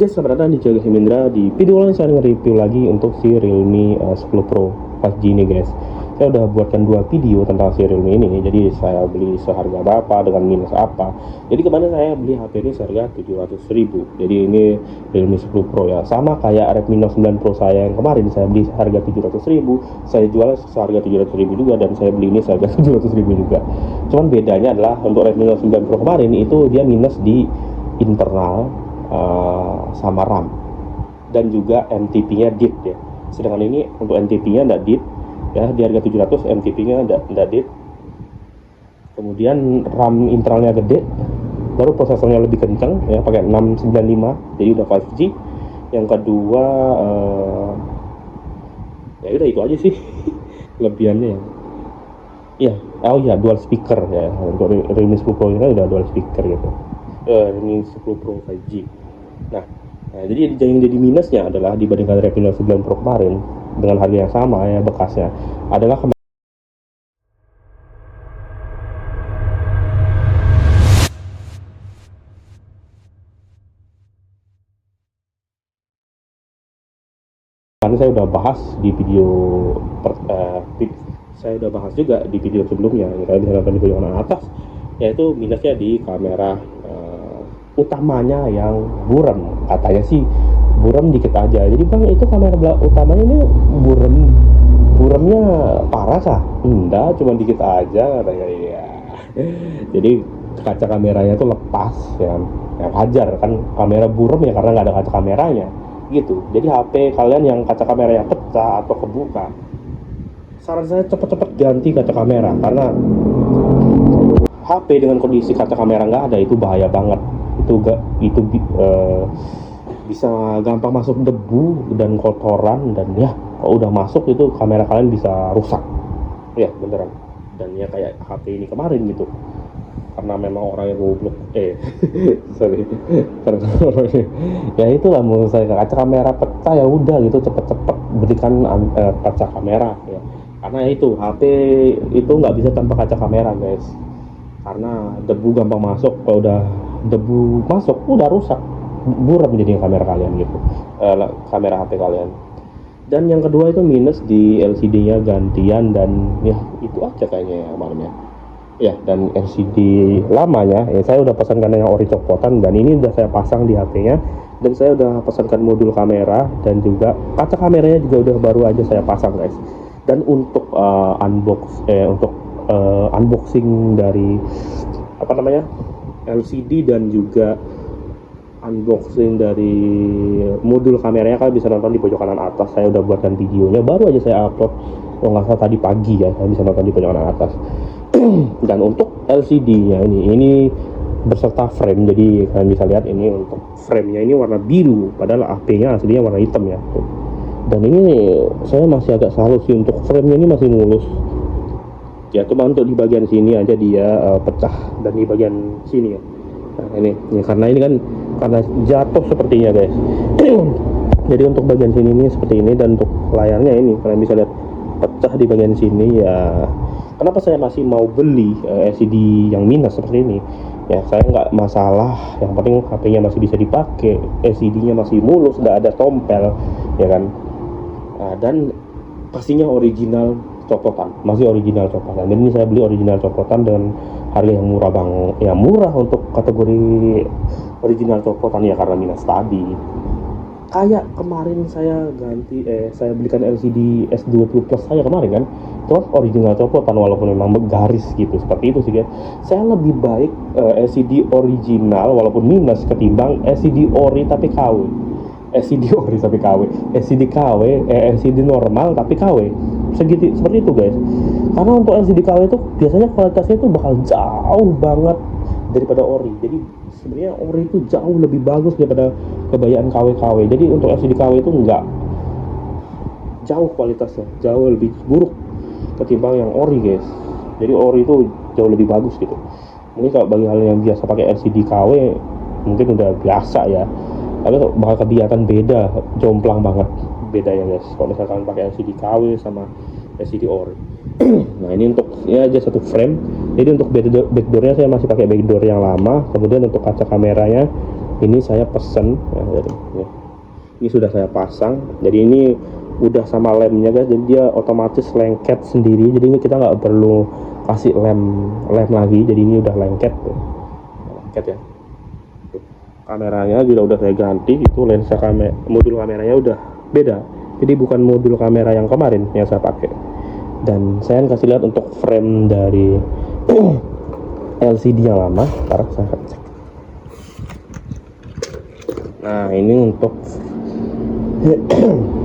Guys, selamat datang di Jaga Hemindra. Di video lain saya nge-review lagi untuk si Realme 10 Pro 5G ini guys. Saya udah buatkan 2 video tentang si Realme ini. Jadi saya beli seharga berapa, dengan minus apa. Jadi kemarin saya beli HP ini seharga 700.000. Jadi ini Realme 10 Pro ya. Sama kayak Redmi Note 9 Pro saya yang kemarin saya beli seharga 700.000. Saya jual seharga 700.000 juga, dan saya beli ini seharga 700.000 juga. Cuman bedanya adalah untuk Redmi Note 9 Pro kemarin itu dia minus di internal sama RAM, dan juga MTP-nya DIP ya. Sedangkan ini untuk MTP-nya tidak DIP ya, di harga 700 MTP-nya tidak DIP. Kemudian RAM internalnya gede, baru prosesornya lebih kencang ya, pakai 695, jadi udah 5G. Yang kedua ya udah itu aja sih kelebihannya ya. Oh iya, dual speaker ya. Untuk Realme 10 Pro ini udah dual speaker gitu. Realme 10 Pro 5G. Nah, jadi yang jadi minusnya adalah dibandingkan Redmi Note 9 Pro kemarin dengan harga yang sama ya, bekasnya adalah kemarin saya udah bahas di video saya udah bahas juga di video sebelumnya, kalian bisa nonton di video kanan atas, yaitu minusnya di kamera utamanya yang buram. Katanya sih buram dikit aja. Jadi bang, itu kamera utamanya ini buramnya parah kah? Enggak, cuma dikit aja katanya ya. Jadi kaca kameranya tuh lepas ya. Yang wajar kan, kamera buram ya karena nggak ada kaca kameranya gitu. Jadi HP kalian yang kaca kameranya pecah atau kebuka, saran saya cepet-cepet ganti kaca kamera, karena HP dengan kondisi kaca kamera nggak ada itu bahaya banget. Itu bisa gampang masuk debu dan kotoran, dan ya kalau udah masuk itu kamera kalian bisa rusak ya, beneran. Dan ya kayak HP ini kemarin gitu, karena memang orangnya goblok sorry ya itulah menurut saya, kaca kamera pecah ya udah gitu, cepet-cepet berikan kaca kamera ya, karena itu HP itu nggak bisa tanpa kaca kamera guys, karena debu gampang masuk. Kalau udah debu masuk udah rusak, buram jadi kamera kalian gitu, kamera HP kalian. Dan yang kedua itu minus di LCD-nya gantian, dan ya itu aja kayaknya ya malamnya ya. Dan LCD lamanya ya saya udah pesankan yang ori copotan, dan ini udah saya pasang di HP-nya, dan saya udah pesankan modul kamera, dan juga kaca kameranya juga udah baru aja saya pasang guys. Dan untuk unboxing dari apa namanya LCD dan juga unboxing dari modul kameranya, kalian bisa nonton di pojok kanan atas. Saya udah buatkan videonya, baru aja saya upload kalau nggak salah tadi pagi ya, kalian bisa nonton di pojok kanan atas. Dan untuk LCD-nya ini berserta frame, jadi kalian bisa lihat ini untuk frame-nya ini warna biru, padahal HP-nya aslinya warna hitam ya. Dan ini saya masih agak salut sih, untuk frame-nya ini masih mulus ya, cuma untuk di bagian sini aja dia pecah, dan di bagian sini ya. Nah ini ya, karena ini kan karena jatuh sepertinya guys. Jadi untuk bagian sini ini seperti ini, dan untuk layarnya ini kalian bisa lihat pecah di bagian sini ya. Kenapa saya masih mau beli LCD yang minus seperti ini ya? Saya nggak masalah, yang penting HP-nya masih bisa dipakai, LCD-nya masih mulus, nggak ada tompel ya kan. Dan pastinya original copotan, masih original copotan. Dan ini saya beli original copotan dengan harga yang murah bang, ya murah untuk kategori original copotan ya, karena minus tadi. Kayak kemarin saya saya belikan LCD S20 Plus saya kemarin kan, itu original copotan walaupun memang garis gitu, seperti itu sih ya. Saya lebih baik LCD original walaupun minus ketimbang LCD ori tapi KW. LCD ori tapi KW, LCD KW, LCD normal tapi KW, seperti itu guys. Karena untuk LCD KW itu biasanya kualitasnya itu bakal jauh banget daripada ori. Jadi sebenarnya ori itu jauh lebih bagus daripada kebayaan KW. Jadi untuk LCD KW itu enggak, jauh kualitasnya jauh lebih buruk ketimbang yang ori guys. Jadi ori itu jauh lebih bagus gitu. Mungkin kalau bagi hal yang biasa pakai LCD KW mungkin udah biasa ya, tapi bakal kelihatan beda, jomplang banget bedanya guys kalau misalkan pakai LCD KW sama LCD ori. Nah ini untuk ya aja satu frame. Jadi untuk backdoornya saya masih pakai backdoor yang lama. Kemudian untuk kaca kameranya Ini saya pesen ya, ini sudah saya pasang, jadi ini udah sama lemnya guys, jadi dia otomatis lengket sendiri, jadi ini kita nggak perlu kasih lem lagi, jadi ini udah lengket ya. Kameranya juga udah saya ganti, itu lensa modul kameranya udah beda, jadi bukan modul kamera yang kemarin yang saya pakai. Dan saya kasih lihat untuk frame dari LCD yang lama. Ntar saya cek. Nah ini untuk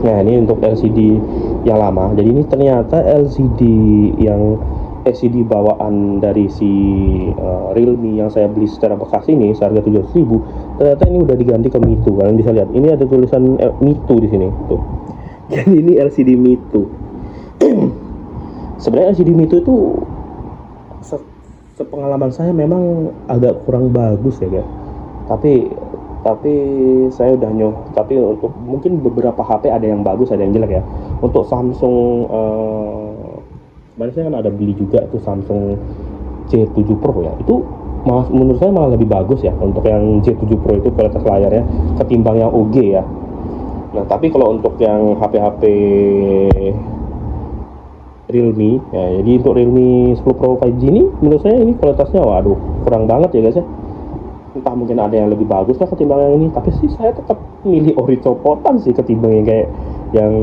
nah ini untuk LCD yang lama. Jadi ini ternyata LCD bawaan dari si Realme yang saya beli secara bekas ini seharga 700.000, ternyata ini udah diganti ke Mitu. Kalian bisa lihat ini ada tulisan Mitu di sini tuh. Jadi ini LCD Mitu. Sebenarnya LCD Mitu itu sepengalaman saya memang agak kurang bagus ya guys. Tapi saya udah tapi untuk mungkin beberapa HP ada yang bagus, ada yang jelek ya. Untuk Samsung kemarin saya kan ada beli juga itu Samsung J7 Pro ya, itu malah menurut saya malah lebih bagus ya untuk yang J7 Pro itu kualitas layarnya ketimbang yang OG ya. Nah tapi kalau untuk yang HP-HP Realme ya, jadi untuk Realme 10 Pro 5G ini menurut saya ini kualitasnya waduh kurang banget ya guys ya. Entah mungkin ada yang lebih bagus lah ketimbang yang ini, tapi sih saya tetap milih ori copotan sih ketimbang yang kayak yang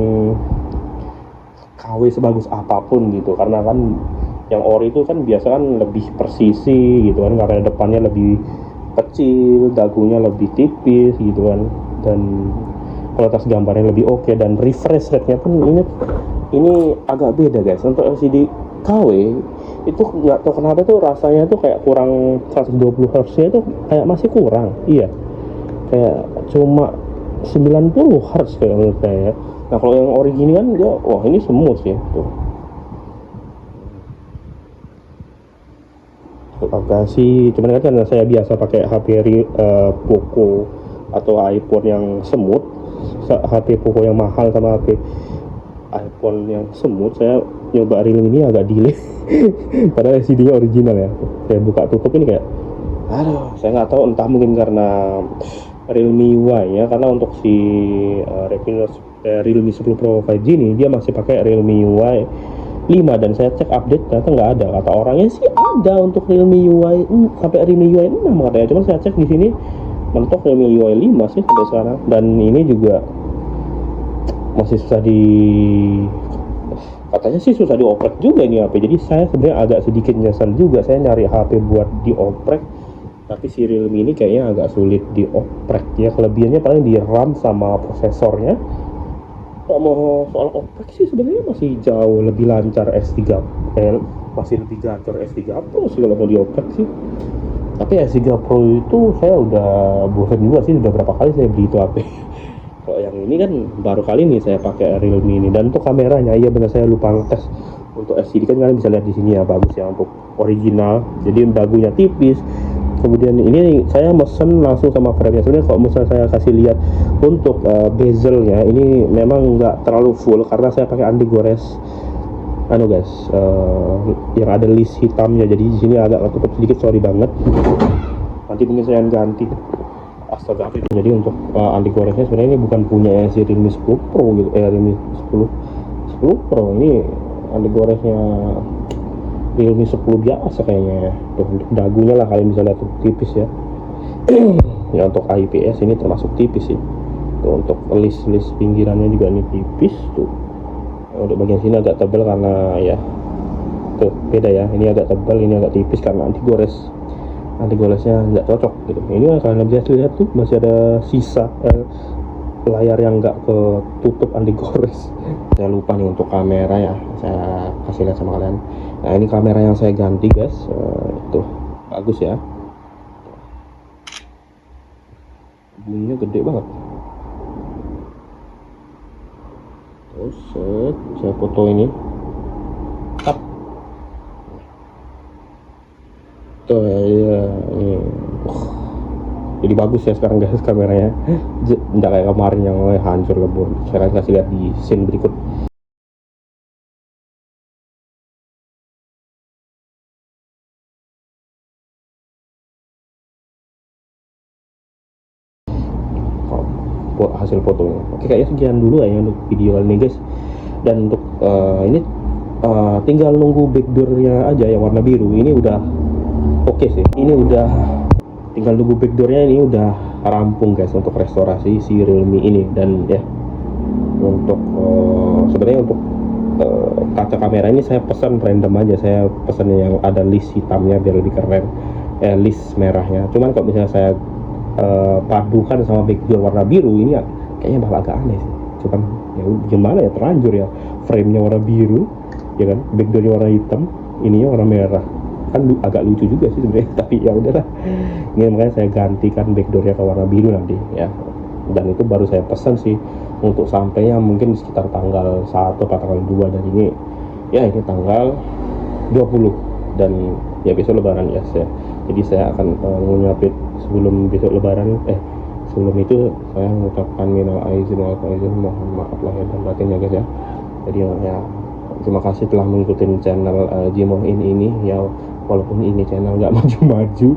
KW sebagus apapun gitu, karena kan yang ori itu kan biasa kan lebih presisi gitu kan, kamera depannya lebih kecil, dagunya lebih tipis gitu kan, dan kualitas gambarnya lebih oke, dan refresh rate-nya pun ini agak beda guys. Untuk LCD KW itu nggak tahu kenapa tuh rasanya tuh kayak kurang 120 Hz nya itu kayak masih kurang, iya kayak cuma 90 Hz kayak menurut saya. Nah kalau yang origini kan dia wah ini semut ya tuh. Agak sih cuman kan saya biasa pakai HP Poco atau iPhone yang semut, HP Poco yang mahal sama HP iPhone yang semut, saya nyoba Realme ini agak delay. Padahal LCD-nya original ya. Saya buka tutup ini kayak aduh, saya nggak tahu, entah mungkin karena Realme UI ya, karena untuk si Realme 10 Pro 5G ini dia masih pakai Realme UI 5, dan saya cek update ternyata nggak ada. Kata orangnya sih ada untuk Realme UI sampai Realme UI 6 katanya, cuma saya cek di sini mentok Realme UI 5 sih sampai sekarang, dan ini juga masih susah katanya sih susah dioprek juga ini HP. Jadi saya sebenarnya agak sedikit nyesel juga saya nyari HP buat dioprek, tapi si Realme ini kayaknya agak sulit dioprek ya. Kelebihannya paling di RAM sama prosesornya. Kalau mau soal oprek sih sebenarnya masih jauh lebih lancar S3L, masih lebih gacor S3 Pro sih kalau mau dioprek sih. Tapi S3 Pro itu saya udah bosan juga sih, udah berapa kali saya beli itu HP. Kalau yang ini kan baru kali ini saya pakai Realme ini. Dan untuk kameranya, iya benar saya lupa ngetes. Untuk LCD kan kalian bisa lihat di sini ya, bagus ya untuk original. Jadi dagunya tipis. Kemudian ini saya mesen langsung sama frame-nya. Sebenarnya kalau misalnya saya kasih lihat untuk bezelnya, ini memang nggak terlalu full karena saya pakai anti gores guys, yang ada list hitamnya. Jadi di sini agak ketutup sedikit, sorry banget. Nanti mungkin saya ganti. Astaga, jadi untuk anti goresnya sebenarnya ini bukan punya si Realme 10 Pro gitu, Realme 10 Pro ini anti goresnya Realme 10 biasa kayaknya ya. Tuh, untuk dagunya lah kalian bisa lihat tuh, tipis ya. Ya untuk IPS ini termasuk tipis sih. Tuh, untuk list pinggirannya juga ini tipis tuh. Untuk bagian sini agak tebal karena ya tuh beda ya, ini agak tebal, ini agak tipis karena anti goresnya nggak cocok gitu. Ini kalian bisa lihat tuh masih ada sisa layar yang nggak ketutup anti gores. Saya lupa nih untuk kamera ya, saya kasih lihat sama kalian. Nah ini kamera yang saya ganti guys, tuh bagus ya, bunyinya gede banget. Terus saya foto ini up tuh ya, ini jadi bagus ya sekarang guys kameranya. Nggak kayak kemarin yang hancur lebur. Saya kasih lihat di scene berikut. hasil fotonya. Oke, kayaknya sekian dulu ya untuk video kali ini guys. Dan untuk ini tinggal nunggu backdoornya aja yang warna biru. Ini udah oke sih, ini udah tinggal nunggu backdoornya, ini udah rampung guys untuk restorasi si Realme ini. Dan ya untuk sebenarnya untuk kaca kamera ini saya pesan random aja, saya pesan yang ada list hitamnya biar lebih keren, list merahnya. Cuman kalau misalnya saya padukan sama backdoor warna biru ini ya, kayaknya bakal agak aneh sih. Cuman ya gimana ya, terlanjur ya, frame-nya warna biru ya kan, backdoornya warna hitam, ininya warna merah, kan agak lucu juga sih sebenarnya. Tapi ya udahlah, ini makanya saya gantikan backdoornya ke warna biru nanti ya. Dan itu baru saya pesan sih, untuk sampainya mungkin sekitar tanggal 1 atau tanggal 2, dan ini ya ini tanggal 20 dan ya besok lebaran ya. Jadi saya akan ngucapin sebelum besok lebaran, sebelum itu saya mengucapkan minal aizin wal faizin, mohon maaf lahir dan batin ya guys ya. Jadi ya terima kasih telah mengikuti channel Jimoh ini ya, walaupun ini channel nggak maju-maju,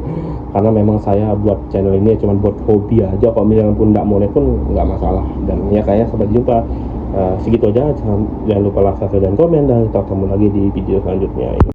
karena memang saya buat channel ini cuma buat hobi aja. Kalau misalnya pun nggak mulai pun nggak masalah. Dan ya kayaknya sampai jumpa, segitu aja. Jangan lupa like, subscribe, dan komen, dan kita ketemu lagi di video selanjutnya.